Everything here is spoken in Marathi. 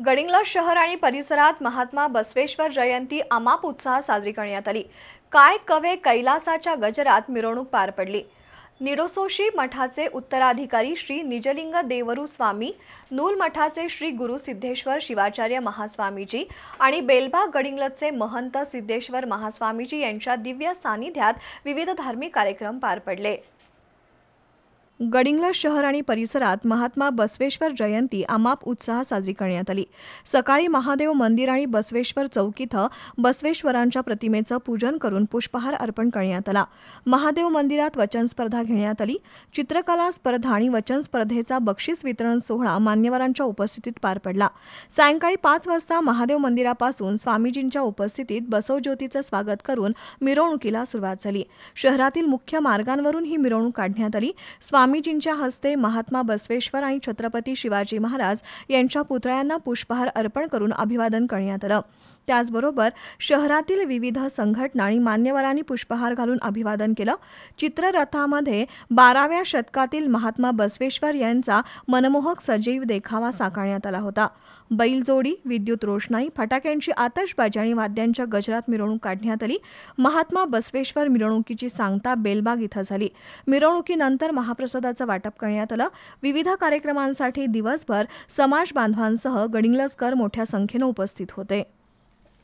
गडिंग्लज शहर आणि परिसरात महात्मा बसवेश्वर जयंती अमाप उत्साहात साजरी करण्यात आली। काय कवे कैलासाच्या गजरात मिरवणूक पार पडली। निडोसोशी मठाचे उत्तराधिकारी श्री निजलिंग देवरू स्वामी, नूल मठाचे श्री गुरु सिद्धेश्वर शिवाचार्य महास्वामीजी आणि बेलबाग गडिंग्लजचे महंत सिद्धेश्वर महास्वामीजी यांच्या दिव्य सानिध्यात विविध धार्मिक कार्यक्रम पार पडले। गडिंग्लज शहर आणि परिसरात महात्मा बसवेश्वर जयंती अमाप उत्साहात साजरी करण्यात आली। सकाळी महादेव मंदिर आणि बसवेश्वर चौक इथं बसवेश्वरांच्या प्रतिमेचं पूजन करून पुष्पहार अर्पण करण्यात आला। महादेव मंदिरात वचन स्पर्धा घेण्यात आली। चित्रकला स्पर्धा आणि वचन स्पर्धेचा बक्षीस वितरण सोहळा मान्यवरांच्या उपस्थितीत पार पडला। सायंकाळी 5 वाजता महादेव मंदिरापासून स्वामीजींच्या उपस्थितीत बसवज्योतीचं स्वागत करून मिरवणुकीला सुरुवात झाली। शहरातील मुख्य मार्गांवरून ही मिरवणूक काढण्यात आली। स्वामीजींच्या हस्ते महात्मा बसवेश्वर आणि छत्रपती शिवाजी महाराज यांच्या पुतळ्यांना पुष्पहार अर्पण करून अभिवादन करण्यात आलं। त्याचबरोबर शहरातील विविध संघटना आणि मान्यवरांनी पुष्पहार घालून अभिवादन केलं। चित्ररथामध्ये 12व्या शतकातील महात्मा बसवेश्वर यांचा मनमोहक सजीव देखावा साकारण्यात आला होता। बैलजोडी, विद्युत रोषणाई, फटाक्यांची आतषबाजी आणि वाद्यांच्या गजरात मिरवणूक काढण्यात आली। महात्मा बसवेश्वर मिरवणुकीची सांगता बेलबाग इथं झाली। मिरवणुकीनंतर महाप्रसादाचं वाटप करण्यात आलं। विविध कार्यक्रमांसाठी दिवसभर समाज बांधवांसह गडिंग्लजकर मोठ्या संख्येने उपस्थित होते।